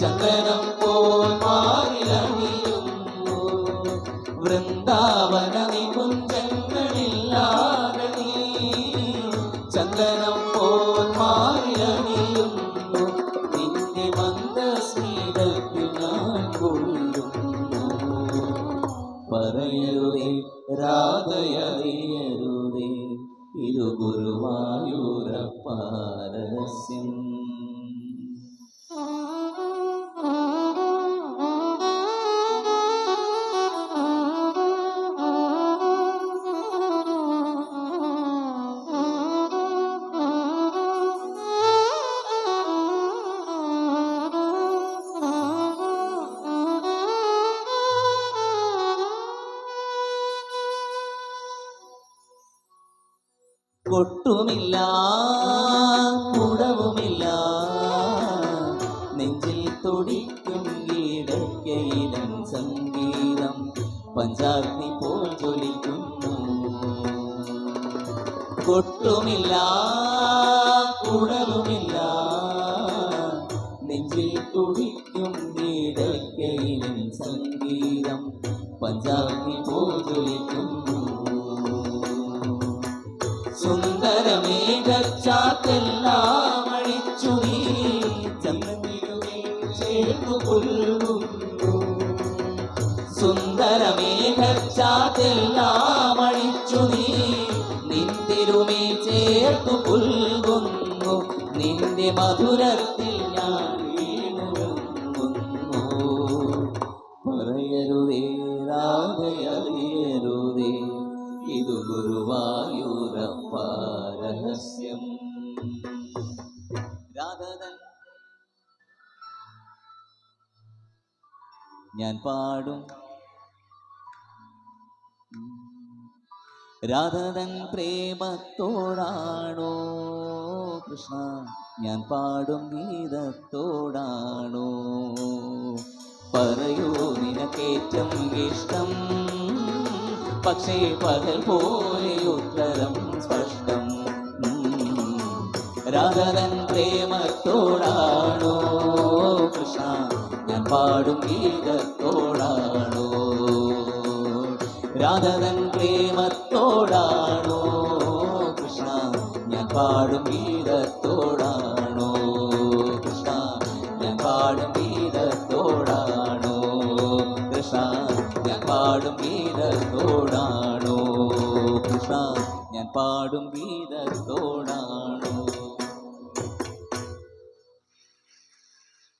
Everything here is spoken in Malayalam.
ചന്ദനം പോൽ മാറിലണിയുന്നു വൃന്ദാവന നികുഞ്ചങ്ങളില്ലാതെ നീ ചന്ദനം പോൽ മാറിലണിയുന്നു നിന്റെ മന്ദസ്മിതത്തിൽ ഞാൻ കൊള്ളുന്നു പറയരുതേ രാധയറിയരുതേ ഇതു ഗുരുവായൂരപ്പ രഹസ്യം കൊട്ടുമില്ല കുടവുമില്ല നെഞ്ചിൽ തുടിക്കും ഗീടക്കയിലൻ സംഗീതം പഞ്ചാഗ്നി പോൽ ജ്വലിക്കുന്നു കൊട്ടുമില്ല കുടവുമില്ല നെഞ്ചിൽ തുടിക്കും ഗീടക്കയിലൻ സംഗീതം പഞ്ചാഗ്നി പോൽ ജ്വലിക്കുന്നു സുന്ദരമേഘച്ചാത്തെല്ലാം അഴിച്ചു നീ ചന്ദ്രനിലുമേൽ ചേർന്നു കൊള്ളുന്നു സുന്ദരമേഘച്ചാത്തെല്ലാം അഴിച്ചു നീ നിന്തിരുമേൽ ചേർത്തു പുൽകുന്നു നിന്റെ മധുരത്തിൽ ഞാൻ വീണുറങ്ങുന്നു പറയരുതേ രാധയറിയരുതേ ഇതു ഗുരുവായൂരപ്പ രഹസ്യം രാധതൻ ഞാൻ പാടും രാധതൻ പ്രേമത്തോടാണോ കൃഷ്ണ ഞാൻ പാടും ഗീതത്തോടാണോ പറയൂ നിനക്കേറ്റം ഇഷ്ടം പക്ഷേ പകൽ പോലെ ഉത്തരം സ്പഷ്ടം രാധതൻ പ്രേമത്തോടാണോ കൃഷ്ണ ഞാൻ പാടും ഗീതത്തോടാണോ രാധതൻ പ്രേമത്തോടാണോ കൃഷ്ണ ഞാൻ പാടും ഗീതത്തോടാണോ കൃഷ്ണ ഞാൻ പാടും ഗീതത്തോടാണോ കൃഷ്ണ ഞാൻ പാടും ഗീതത്തോടാണോ കൃഷ്ണ ഞാൻ പാടും ഗീതത്തോടാണോ